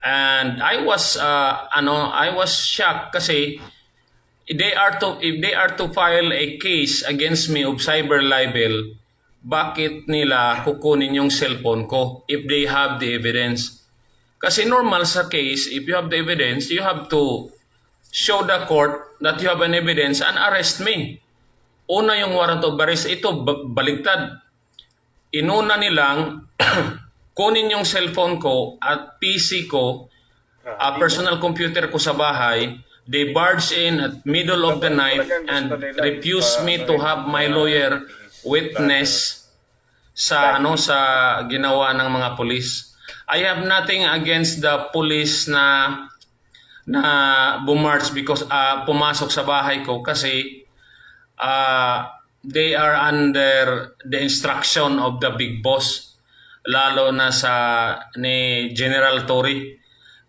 And I was shocked kasi if they are to file a case against me of cyber libel, bakit nila kukunin yung cellphone ko if they have the evidence? Kasi normal sa case, if you have the evidence, you have to show the court that you have an evidence and arrest me. Una yung warrant of arrest, ito baligtad. Inuna nilang kunin yung cellphone ko at PC ko, Grabe, no? personal computer ko sa bahay. They barge in at middle of the night Talagang gusto and nila refuse ipa ano me to rin have my lawyer vlogger. witness sa ginawa ng mga pulis. I have nothing against the police na bumarch because pumasok sa bahay ko kasi they are under the instruction of the big boss, lalo na ni General Torre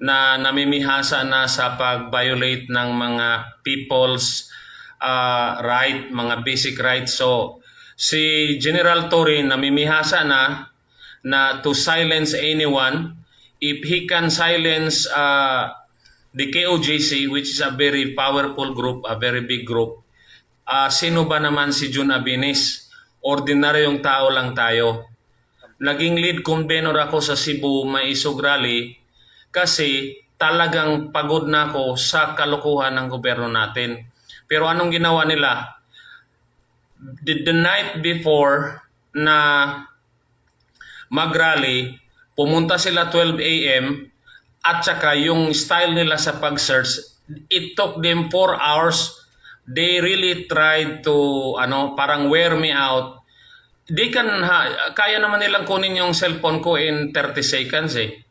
na namimihasa na sa pag-violate ng mga people's right, mga basic rights. So si General Torre namimihasa na to silence anyone. If he can silence the KOJC, which is a very powerful group, a very big group, sino ba naman si Jun Abinis? Ordinaryong tao lang tayo. Naging lead convener ako sa Cebu Maisog Rally kasi talagang pagod na ako sa kalokohan ng gobyerno natin. Pero anong ginawa nila? The night before na mag-rally, pumunta sila 12 a.m. at saka yung style nila sa pag-search, it took them 4 hours. They really tried to parang wear me out. Kaya naman nilang kunin yung cellphone ko in 30 seconds eh.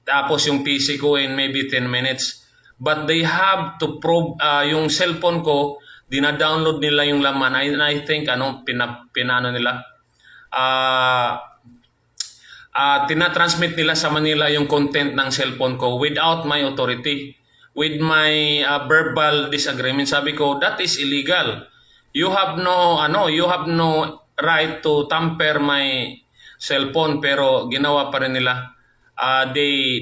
Tapos yung PC ko in maybe 10 minutes. But they have to probe yung cellphone ko, dina-download nila yung laman. I think pinano nila. Uh, tinatransmit nila sa Manila yung content ng cellphone ko without my authority. With my verbal disagreement, sabi ko, that is illegal. You have no right to tamper my cellphone, pero ginawa pa rin nila.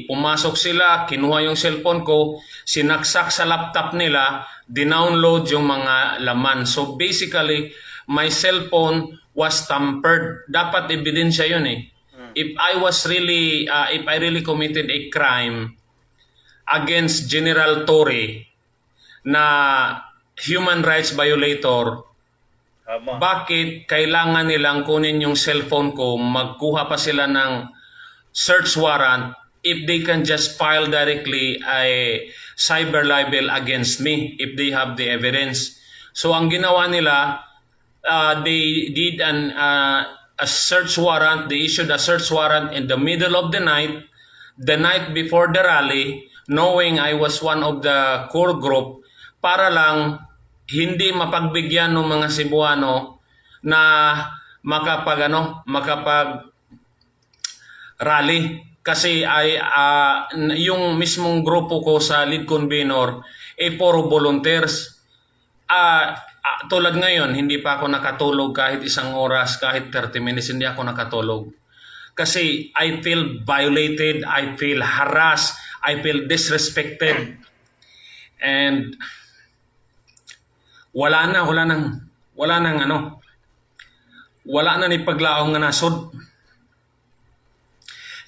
Pumasok sila, kinuha yung cellphone ko, sinaksak sa laptop nila, dinownload yung mga laman. So basically, my cellphone was tampered. Dapat ebidensya yun eh. If I really committed a crime against General Torre na human rights violator, Tama. bakit kailangan nilang kunin yung cellphone ko, magkuha pa sila ng search warrant if they can just file directly a cyber libel against me if they have the evidence. So ang ginawa nila, they did a search warrant. They issued a search warrant in the middle of the night before the rally, knowing I was one of the core group, para lang hindi mapagbigyan ng mga Cebuano na makapag rally kasi yung mismong grupo ko sa lead convener puro volunteers. Tulad ngayon, hindi pa ako nakatulog kahit isang oras, kahit 30 minutes, hindi ako nakatulog. Kasi I feel violated, I feel harassed, I feel disrespected. And wala na ni paglaong nga nasod.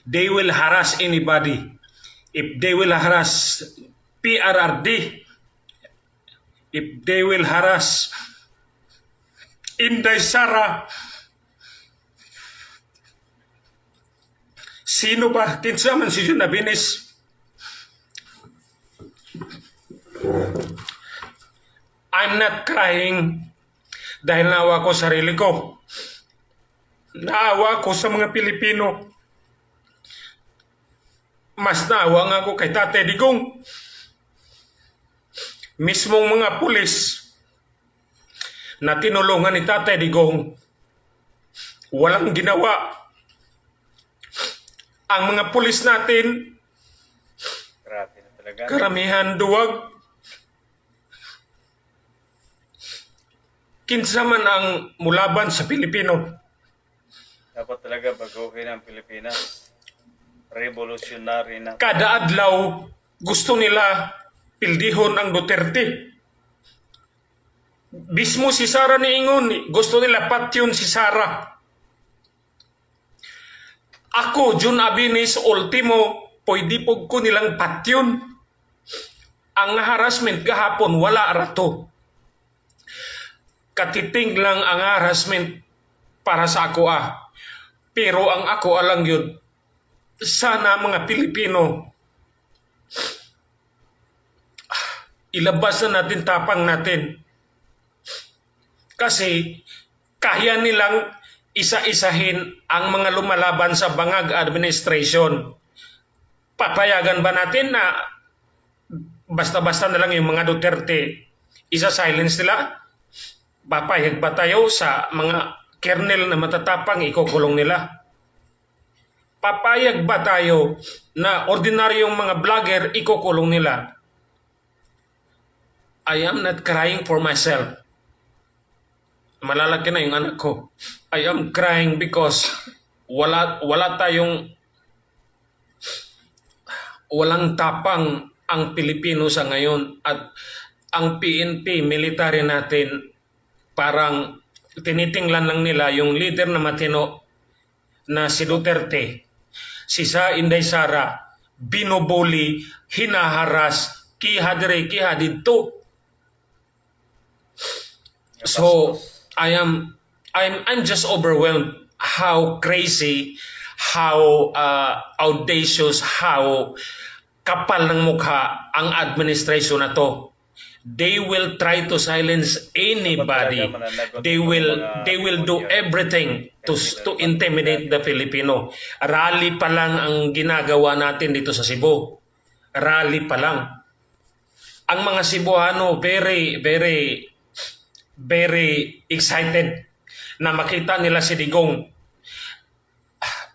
They will harass anybody. If they will harass PRRD, if they will harass Inday Sara, sino ba? Kinsa man si Jun Abinis. I'm not crying dahil naawa ko sarili ko. Naawa ko sa mga Pilipino. Mas naawa nga ako kay Tatay Digong. Mismong mga pulis na tinulungan ni Tatay Digong, walang ginawa. Ang mga pulis natin, Grabe na talaga. karamihan duwag. Kinsa man ang mulaban sa Pilipino. Dapat talaga baguhin ang Pilipinas. revolutionary na. Kada adlaw, gusto nila pildihon ang Duterte. Mismo si Sara niingon, gusto nila patyon si Sara. Ako, Jun Abinis, ultimo, pwede po ko nilang patyon. Ang harassment gahapon, wala rato. Katiting lang ang harassment para sa ako Pero ang ako alang yun, sana mga Pilipino, ilabas na natin tapang natin. Kasi kaya nilang isa-isahin ang mga lumalaban sa bangag administration. Papayagan ba natin na basta-basta na lang yung mga Duterte isa-silence nila? Papayag ba tayo sa mga kernel na matatapang ikukulong nila? Papayag ba tayo na ordinaryong mga vlogger ikukulong nila? I am not crying for myself. Malalaki na yung anak ko. I am crying because walang tapang ang Pilipino sa ngayon at ang PNP, military natin, parang tinitinglan lang nila yung leader na matino na si Duterte. Si Inday Sara, binubuli, hinaharas, kihadre, kihadito. So, I'm just overwhelmed how crazy, how audacious, how kapal ng mukha ang administration na to. They will try to silence anybody. They will do everything to intimidate the Filipino. Rally pa lang ang ginagawa natin dito sa Cebu. Rally pa lang. Ang mga Cebuano very excited na makita nila si Digong,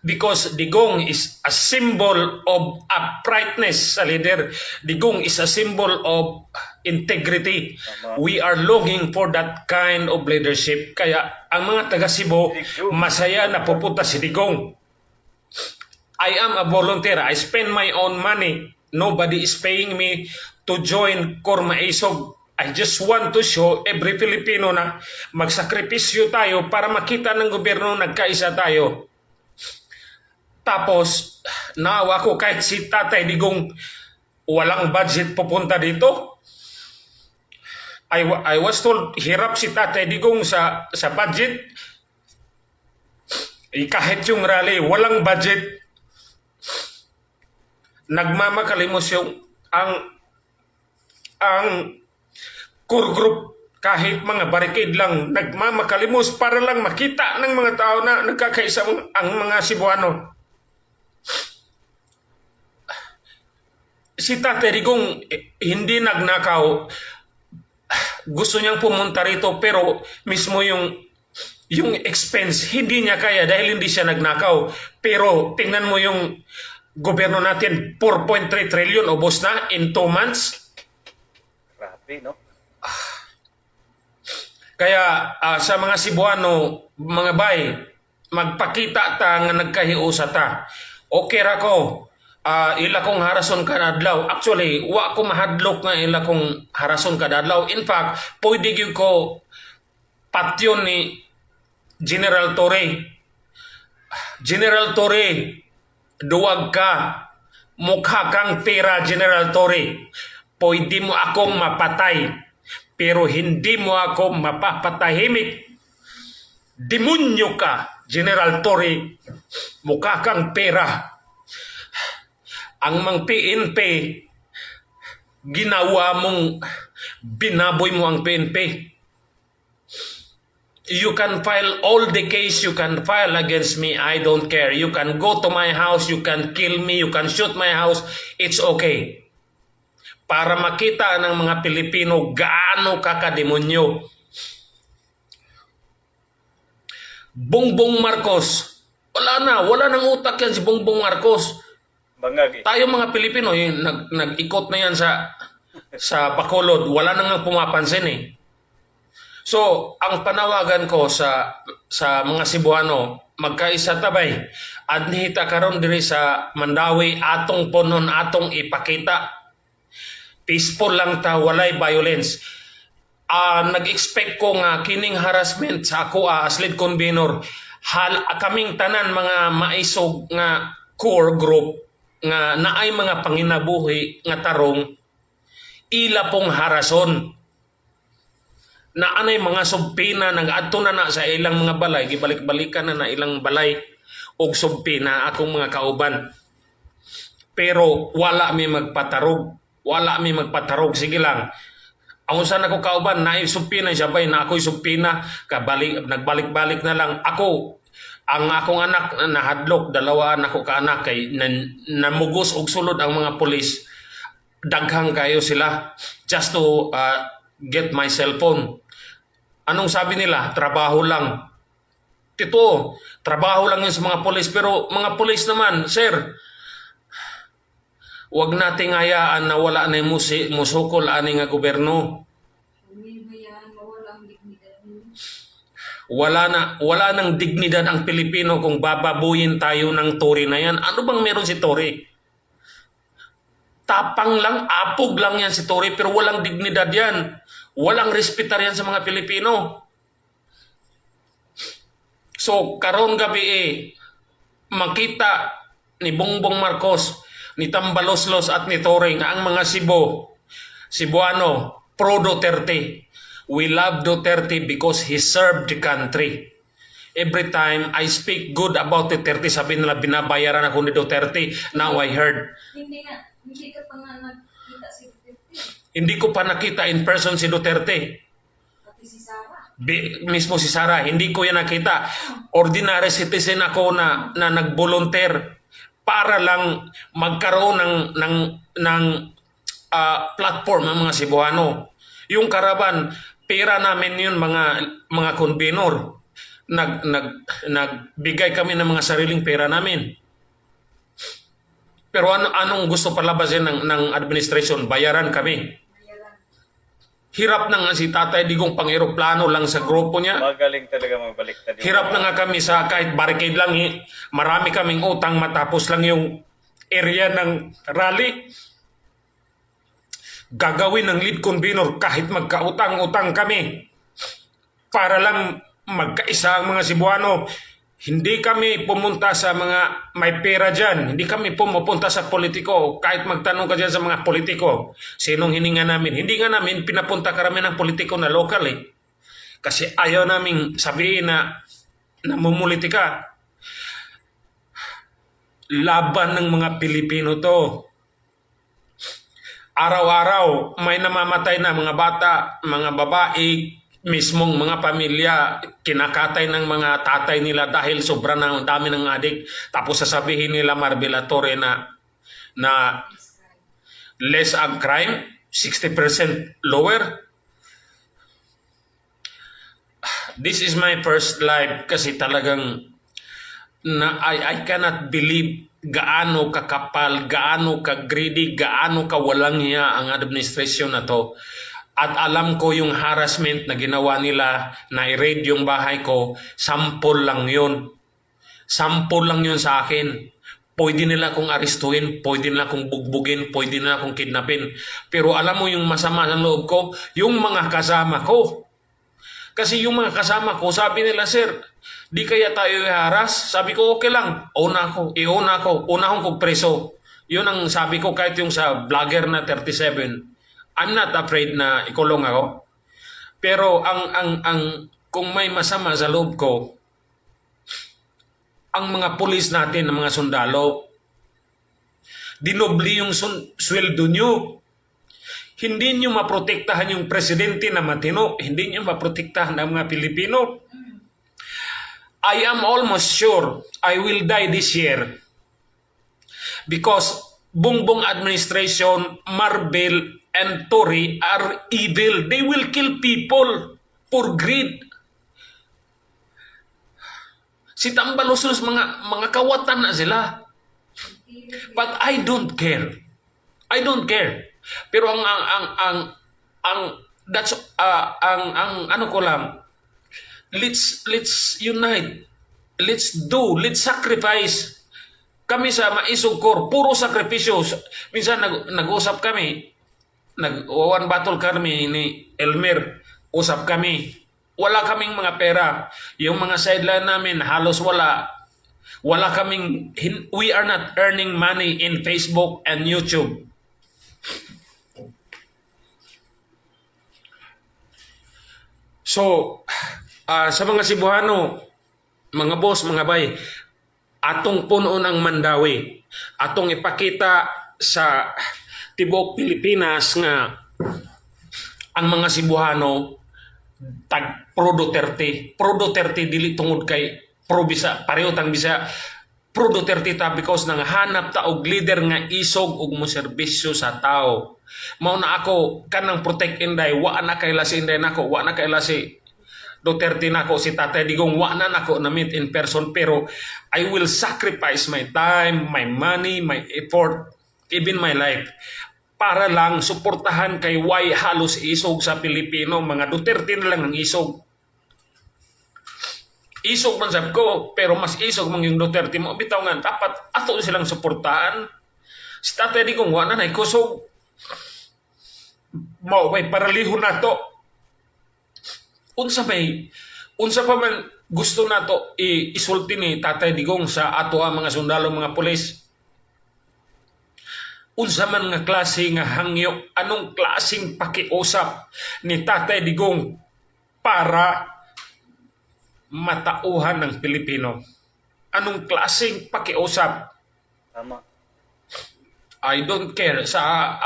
because Digong is a symbol of uprightness sa leader. Digong is a symbol of integrity. We are longing for that kind of leadership. Kaya ang mga taga Cebu masaya na pupunta si Digong. I am a volunteer. I spend my own money. Nobody is paying me to join Korma Isog. I just want to show every Filipino na magsakripisyo tayo para makita ng gobyerno nagkaisa tayo. Tapos, naawa ko kahit si Tatay Digong walang budget pupunta dito. I was told hirap si Tatay Digong sa budget. Kahit yung rally, walang budget. Nagmamakalimos yung ang core group, kahit mga barricade lang, nagmamakalimos para lang makita ng mga tao na nagkakaisa ang mga Cebuano. Si Tatay Digong hindi nagnakaw. Gusto niyang pumunta rito pero mismo yung expense hindi niya kaya dahil hindi siya nagnakaw. Pero tingnan mo yung gobyerno natin, 4.3 trillion ubos na in 2 months. Grabe, no? Kaya sa mga Cebuano, mga bay, magpakita ta nga nagkahiusa ta. Okay ra ko. Ila kong harason kadadlaw. Actually, wa ko mahadlok nga ila kong harason kadadlaw. In fact, pwede gyud ko patyon ni General Torre. General Torre, duwag ka. Mukha kang pera, General Torre. Pwede mo akong mapatay. Pero hindi mo ako mapapatahimik. Demonyo ka, General Torre. Mukha kang pera. Ang mga PNP, ginawa mong binaboy mo ang PNP. You can file all the case you can file against me. I don't care. You can go to my house. You can kill me. You can shoot my house. It's okay. Para makita ng mga Pilipino gaano kakademonyo. Bongbong Marcos. Wala nang utak yan si Bongbong Marcos. Bangag. Tayo mga Pilipino, nag-ikot na yan sa Bacolod. Wala nang pumapansin eh. So, ang panawagan ko sa mga Cebuano, magkaisa tabay. adnihita karon diri sa Mandawi atong punon atong ipakita peaceful lang ta, walay violence. Nag-expect ko nga kining harassment sa ako as lead convener, kaming tanan mga maisog nga core group nga naay mga panginabuhi nga tarong ila pong harason na anay mga subpina nag-adto na sa ilang mga balay, gibalik-balikan na ilang balay og subpina akong mga kauban. Pero wala mi magpatarog, sige lang. Ang usan ako kauban na subpina siya bay na ako'y subpina nagbalik-balik na lang ako. Ang akong anak nahadlok, dalawa nako ka anak kay namugos og sulod ang mga pulis. Daghang kayo sila just to get my cellphone. Anong sabi nila? Trabaho lang. Tito, trabaho lang yun sa mga pulis. Pero mga pulis naman, sir, wag nating hayaan na wala na musukol ani nga gobyerno. Wala nang dignidad ang Pilipino kung bababuyin tayo ng Tory na yan. Ano bang meron si Tory? Tapang lang, apog lang yan si Tory, pero walang dignidad yan. Walang respetar yan sa mga Pilipino. So, karon gabi makita ni Bongbong Marcos, ni Tambaloslos at ni Tory nga ang mga Cebuano, pro Duterte. We love Duterte because he served the country. Every time I speak good about Duterte, sabi nila binabayaran ako ni Duterte. Now I heard. Hindi ka pa nga nakita si Duterte. Hindi ko pa nakita in person si Duterte. Pati si Sara. Mismo si Sara, hindi ko yan nakita. Ordinary citizen ako na nag-volunteer para lang magkaroon ng platform ng mga Cebuano. Yung karaban, pera namin yun mga convenor. Nagbigay kami ng mga sariling pera namin. Pero anong gusto palabasin ng administration? Bayaran kami. Hirap na nga si Tatay Digong pang-eroplano lang sa grupo niya. Magaling talaga magbaliktad. Hirap na nga kami sa kahit barricade lang. Marami kaming utang matapos lang yung area ng rally. Gagawin ng lead convener kahit magkautang-utang kami para lang magkaisa ang mga Cebuano. Hindi kami pumunta sa mga may pera dyan. Hindi kami pumupunta sa politiko. Kahit magtanong ka dyan sa mga politiko, sinong hininga namin? Hindi nga namin pinapunta karami ng politiko na local Kasi ayaw namin sabihin na namumulitika. Laban ng mga Pilipino to. Araw-araw may namamatay na mga bata, mga babae, mismong mga pamilya, kinakatay ng mga tatay nila dahil sobra na dami ng adik. Tapos sasabihin nila Marbella Torre na less ang crime, 60% lower. This is my first live kasi talagang I cannot believe gaano kakapal, gaano ka-greedy, gaano kawalang hiya ang administrasyon na to. At alam ko yung harassment na ginawa nila na i-raid yung bahay ko, sample lang yun. Sample lang yun sa akin. Pwede nila akong arestuhin, pwede nila akong bugbugin, pwede nila akong kidnapin. Pero alam mo yung masama ng loob ko, yung mga kasama ko. Kasi yung mga kasama ko, sabi nila, sir, di kaya tayo i-harass? Sabi ko, okay lang. Una akong kong Yun ang sabi ko kahit yung sa vlogger na 37. I'm not afraid na ikulong ako. Pero kung may masama sa loob ko, ang mga pulis natin, ang mga sundalo, dinobli yung sweldo nyo. Hindi nyo maprotektahan yung presidente na matino. Hindi nyo maprotektahan ang mga Pilipino. I am almost sure I will die this year because Bongbong administration, Marvel, and Tory are evil. They will kill people for greed. Si Tambaloslos, mga kawatan na sila. But I don't care. I don't care. Pero ang ano ko lang, let's unite. let's sacrifice. Kami sa Maisog Core, puro sakripisyo. Minsan nag-usap kami, nag-one battle kami ni Elmer, usap kami. Wala kaming mga pera. Yung mga sideline namin, halos wala. Wala kaming, we are not earning money in Facebook and YouTube. So, sa mga Cebuano, mga boss, mga bay, atong puno ng Mandawi, atong ipakita sa tibuok Pilipinas nga ang mga Cebuano tag pro Duterte dili tungod kay pro Bisa, pareho tang Bisa, pro Duterte ta because nang hanap ta og leader nga isog ug mo serbisyo sa tao. Mao na ako kanang protect inday, wa na kay lasi inday nako, wa na kay lasi Duterte nako, si Tatay Digong wa na nako na meet in person, pero I will sacrifice my time, my money, my effort, even my life para lang suportahan kay why halos isog sa Pilipino, mga Duterte na lang ang isog. Isog man sab ko, pero mas isog man yung Duterte mo. Bitaw nga, dapat ato silang suportahan. Si Tatay Digong wa na kusog. Mao bay paraliho na to. Unsa pa man gusto nato isulti ni Tatay Digong sa ato ang mga sundalo, mga pulis. Unsa man nga klase nga hangyo, anong klaseng pakiusap ni Tatay Digong para matauhan ng Pilipino? Anong klaseng pakiusap? Tama. I don't care. Sa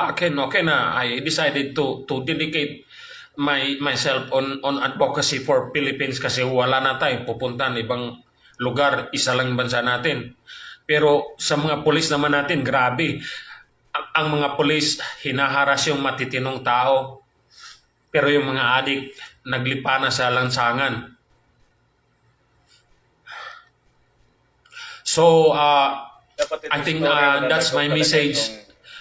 akin, okay na, I decided to dedicate myself on advocacy for Philippines kasi wala na tayo pupuntahan ibang lugar, isa lang bansa natin. Pero sa mga pulis naman natin, grabe. Ang mga pulis, hinaharas yung matitinong tao. Pero yung mga adik, naglipa na sa lansangan. So, Dapat I think i-discover na that's my talaga message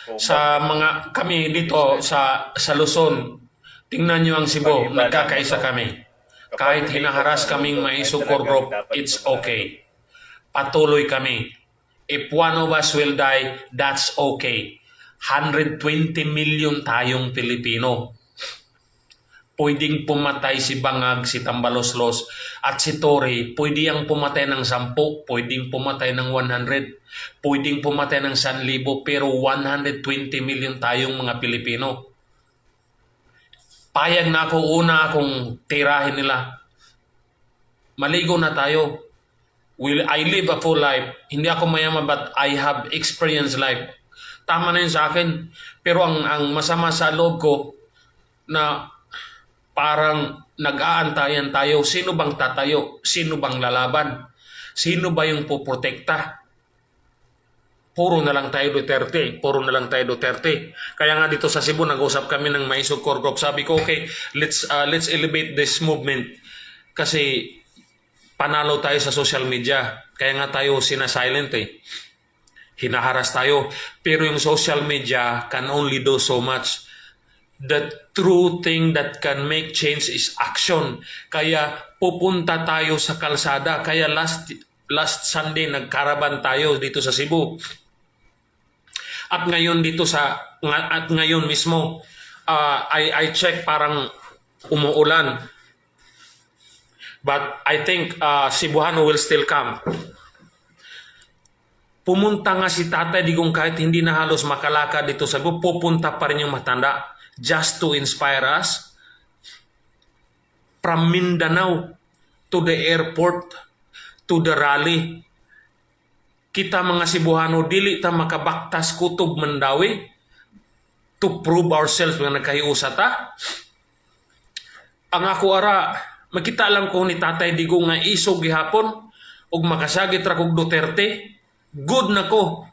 yung sa mga kami dito sa Luzon. Tingnan nyo ang Cebu, nagkakaisa kami. Kahit hinaharas kaming Maisog Core Group, it's okay. Patuloy kami. If one of us will die, that's okay. 120 million tayong Pilipino. Pwedeng pumatay si Bangag, si Tambaloslos, at si Tory. Pwede ang pumatay ng 10, pwedeng pumatay ng 100, pwedeng pumatay ng 1,000, pero 120 million tayong mga Pilipino. Payag na ako, una akong tirahin nila. Maligo na tayo. I live a full life. Hindi ako mayaman, but I have experienced life. Tama na yun sa akin. Pero ang masama sa loob ko, na parang nag-aantayan tayo, sino bang tatayo? Sino bang lalaban? Sino ba yung puprotekta? Puro na lang tayo Duterte. Puro na lang tayo Duterte. Kaya nga dito sa Cebu, nag-usap kami ng Maisog Core Group. Sabi ko, okay, let's elevate this movement. Kasi panalo tayo sa social media. Kaya nga tayo sinasilent eh. Hinaharas tayo. Pero yung social media can only do so much. The true thing that can make change is action. Kaya pupunta tayo sa kalsada. Kaya last Sunday nagkaraban tayo dito sa Cebu. At ngayon ngayon mismo I check parang umuulan. But I think Cebuano will still come. Pumunta nga si Tatay Digong kahit hindi na halos makalakad dito sa Cebu, pupunta pa rin yung matanda just to inspire us. From Mindanao to the airport to the rally. Kita mga Cebuano, dili ta makabaktas kutob Mandawi to prove ourselves nga nagkahiusa ta. Ang ako ara, makita lang ko ni Tatay Digong nga isog gihapon ug makasagit ra kog Duterte. Good na ko.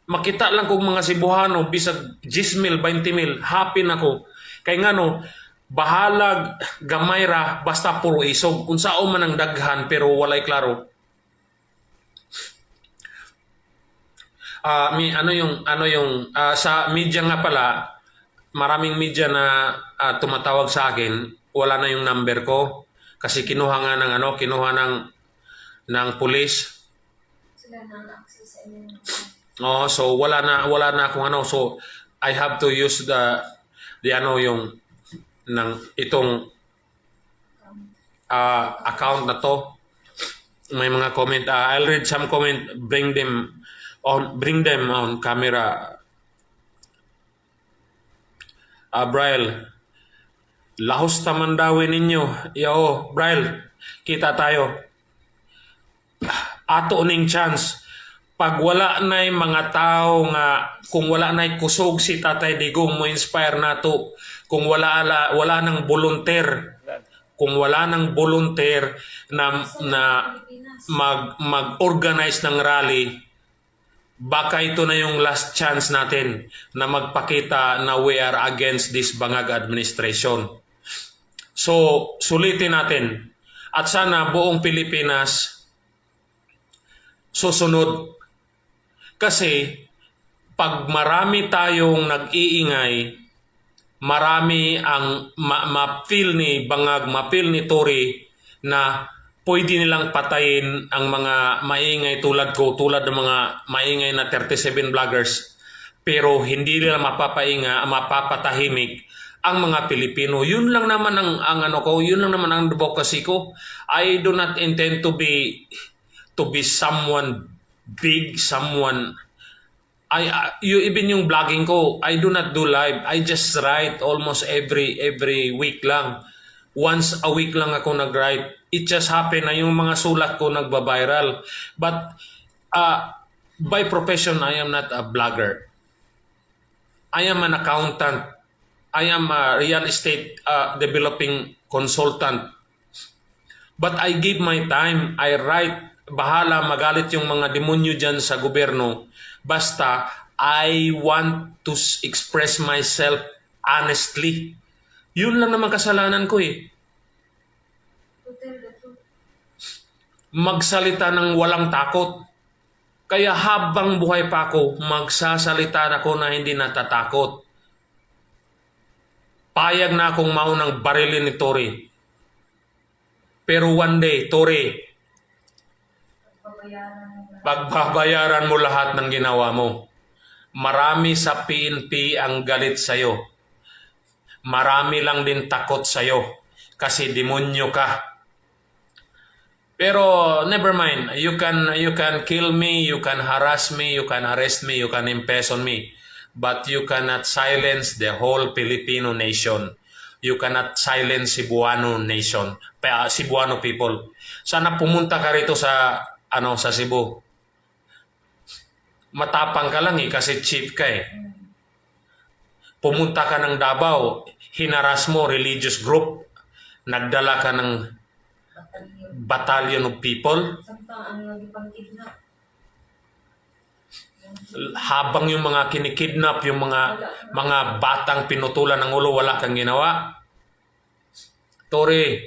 Makita lang kog mga Cebuano bisag 10,000, 20,000, happy na ko. Kay ngano, bahalag gamay ra basta puro isog. Unsao man ang daghan pero walay klaro. Sa media nga pala, maraming media na tumatawag sa akin, wala na yung number ko kasi kinuha ng ng pulis. Sila na ang access sa inyo. Oh, so wala na akong ano. So I have to use the ano yung ng itong account na to. May mga comment. I'll read some comment. Bring them on camera. Braille. Lahos tamandawin ninyo. Yo, Braille. Kita tayo. Ato ning chance. Pag wala na'y mga tao nga, kung wala na'y kusog si Tatay Digong mo inspire nato, kung wala nang volunteer, kung wala nang volunteer na mag-organize ng rally, baka ito na yung last chance natin na magpakita na we are against this bangag administration. So, sulitin natin. At sana buong Pilipinas susunod. Kasi pag marami tayong nag-iingay, marami ang ma-feel ni Bangag, ma-feel ni Tory na pwede nilang patayin ang mga maingay tulad ko, tulad ng mga maingay na 37 vloggers, pero hindi nila mapapatahimik ang mga Pilipino. Yun lang naman ang ano ko, yun lang naman ang advocacy ko. I do not intend to be someone big, someone even yung vlogging ko, I do not do live. I just write almost every week lang. Once a week lang ako nag-write. It just happened na yung mga sulat ko nagba-viral. But by profession, I am not a blogger. I am an accountant. I am a real estate developing consultant. But I give my time. I write. Bahala magalit yung mga demonyo dyan sa gobyerno. Basta, I want to express myself honestly. Yun lang naman kasalanan ko eh. To tell the truth. Magsalita ng walang takot. Kaya habang buhay pa ako, magsasalita ako na hindi natatakot. Payag na akong maunang barilin ni Tory. Pero one day, Tory, pagbabayaran mo lahat ng ginawa mo. Marami sa PNP ang galit sa'yo. Marami lang din takot sa'yo kasi demonyo ka. Pero never mind, you can kill me, you can harass me, you can arrest me, you can imprison me. But you cannot silence the whole Filipino nation. You cannot silence Cebuano nation, Cebuano people. Sana pumunta ka rito sa Cebu. Matapang ka lang eh kasi chief ka eh. Pumunta ka ng Davao, hinaras mo religious group, nagdala ka ng battalion of people. Samtang ang nagipang-kidnap. Habang yung mga kinikidnap, yung mga batang pinutulan ng ulo, wala kang ginawa. Tory,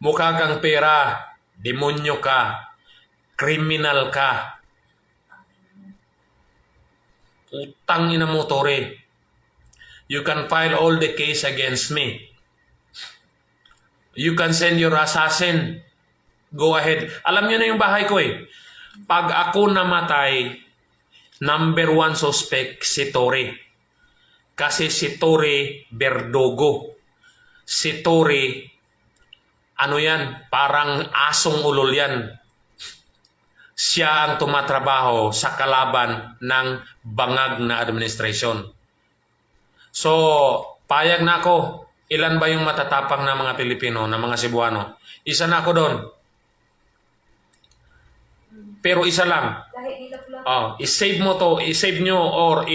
mukha kang pera, demonyo ka, criminal ka. Utang ina mo, Tory. You can file all the case against me. You can send your assassin. Go ahead. Alam nyo na yung bahay ko eh. Pag ako namatay, number 1 suspect si Tory. Kasi si Tory Verdugo. Si Tory, ano yan, parang asong ulol yan. Siya ang tumatrabaho sa kalaban ng bangag na administration. So, payag na ako. Ilan ba yung matatapang na mga Pilipino, na mga Cebuano? Isa na ako doon. Pero isa lang. Lahi nila pula. I-save mo to, i-save nyo or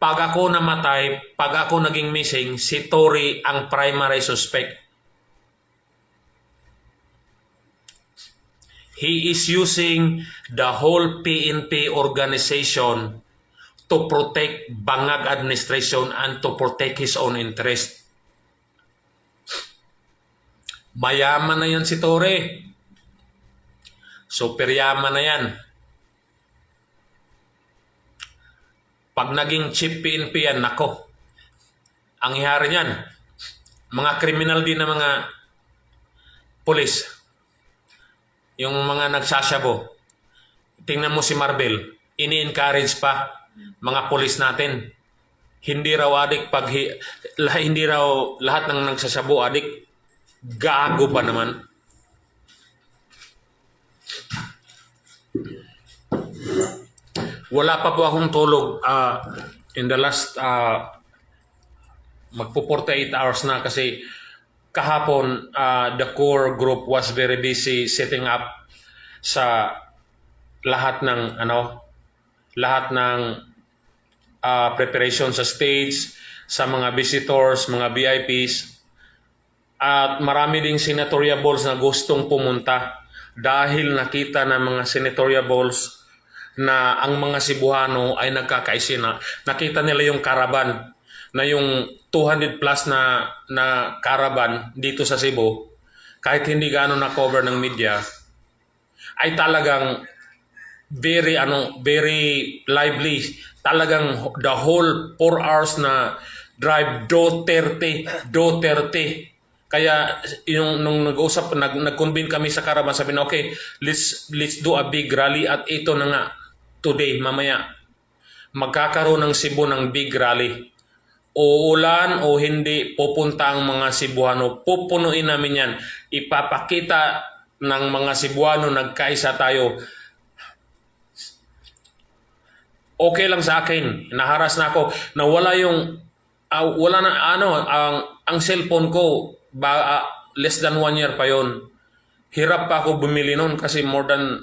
pag ako namatay, pag ako naging missing, si Tory ang primary suspect. He is using the whole PNP organization to protect bangag administration and to protect his own interest. Mayaman na yan si Tory. Super yaman na yan. Pag naging chief PNP yan, nako. Ang ihari niyan, mga kriminal din na mga pulis. yung mga nagsasyabo. Tingnan mo si Marvel, ini-encourage pa mga pulis natin. Hindi raw adik hindi raw lahat ng nagsasyabo adik. Gago ba naman? Wala pa po akong tulog in the last magpo 48 hours na kasi kahapon the core group was very busy setting up sa lahat ng preparation sa stage, sa mga visitors, mga VIPs, at marami ding senatoriables na gustong pumunta dahil nakita ng mga senatoriables na ang mga Cebuano ay nagkakaisina. Nakita nila yung caravan na yung 200 plus na caravan dito sa Cebu, kahit hindi gaano na cover ng media, ay talagang very lively. Talagang the whole 4 hours na drive Duterte. Kaya nung nag-convene kami sa caravan, sabi na okay, let's do a big rally at ito na nga today, mamaya magkakaroon ng Cebu ng big rally. Uulan o hindi, pupunta ang mga Cebuano. Pupunuin namin yan. Ipapakita ng mga Cebuano nagkaisa tayo. Okay lang sa akin. Naharas na ako. Nawala yung wala na ang cellphone ko less than 1 year pa yon. Hirap pa ako bumili noon kasi more than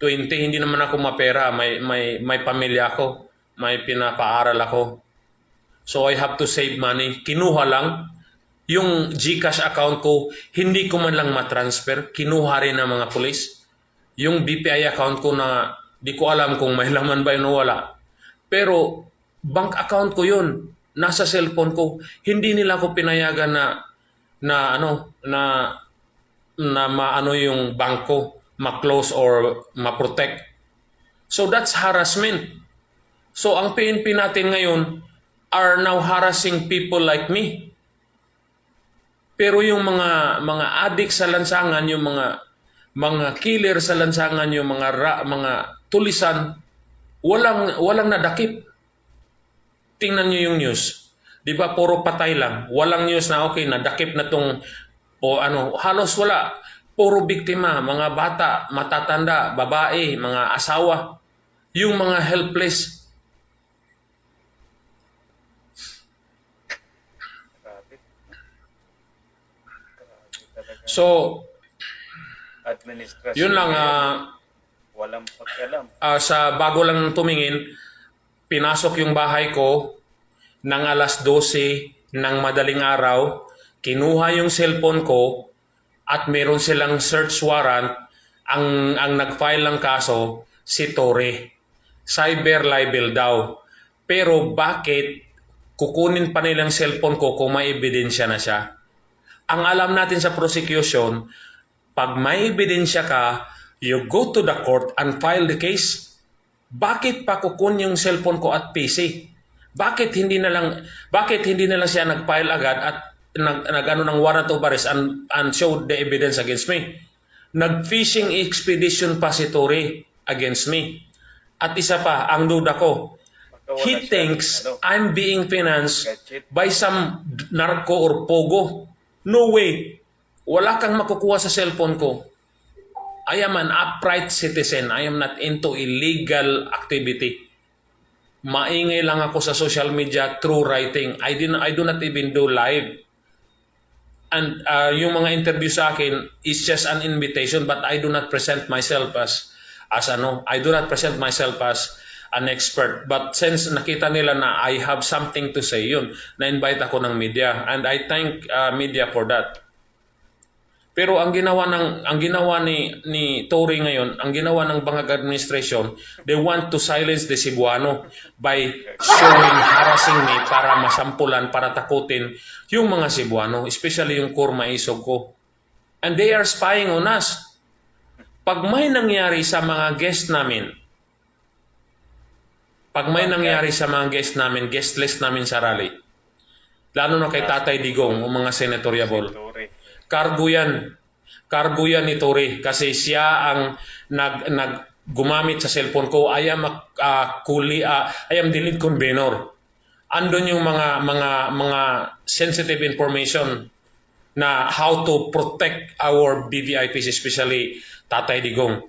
20, hindi naman ako mapera. May pamilya ako. May pinapaaral ako. So I have to save money. Kinuha lang. Yung GCash account ko, hindi ko man lang matransfer. Kinuha rin ng mga pulis. Yung BPI account ko na di ko alam kung may laman ba yun o wala. Pero bank account ko yun. Nasa cellphone ko. Hindi nila ako pinayagan na maano yung bangko, ma-close or ma-protect. So that's harassment. So ang PNP natin ngayon are now harassing people like me. Pero yung mga adik sa lansangan, yung mga killer sa lansangan, yung mga tulisan, walang nadakip. Tingnan niyo yung news. 'Di ba puro patay lang. Walang news na okay, nadakip na tong halos wala. Puro biktima, mga bata, matatanda, babae, mga asawa, yung mga helpless. So, Administrasyon. yun lang. Walang pakialam. Sa bago lang tumingin, pinasok yung bahay ko ng alas 12 ng madaling araw, kinuha yung cellphone ko at meron silang search warrant. Ang nag-file ng kaso, si Torre. Cyber libel daw. Pero bakit kukunin pa nilang cellphone ko kung may ebidensya na siya? Ang alam natin sa prosecution, pag may ebidensya ka, you go to the court and file the case. Bakit pa kukunin yung cellphone ko at PC? Bakit hindi na lang siya nag-file agad at nag-ano ng warrant of arrest and show the evidence against me? Nag-fishing expedition pa si Torre against me. At isa pa, ang duda ko, he thinks I'm being financed by some narco or pogo. No way. Wala kang makukuha sa cellphone ko. I am an upright citizen. I am not into illegal activity. Maingay lang ako sa social media through writing. I do not even do live. And yung mga interview sa akin is just an invitation, but I do not present myself as I do not present myself as an expert. But since nakita nila na I have something to say, yun, na-invite ako ng media. And I thank media for that. Pero ang ginawa ni Torre ngayon, ang ginawa ng Bangag administration, they want to silence the Cebuano by harassing me para masampulan, para takutin yung mga Cebuano, especially yung core maisog ko. And they are spying on us. Pag may nangyari sa mga guest namin, guest list namin sa rally, lalo na kay Tatay Digong o mga senatoriable, cargo yan. Cargo yan ni Tory kasi siya ang nag gumamit sa cellphone ko. I am I am the lead convener. Andun yung mga sensitive information na how to protect our BVIPs, especially Tatay Digong.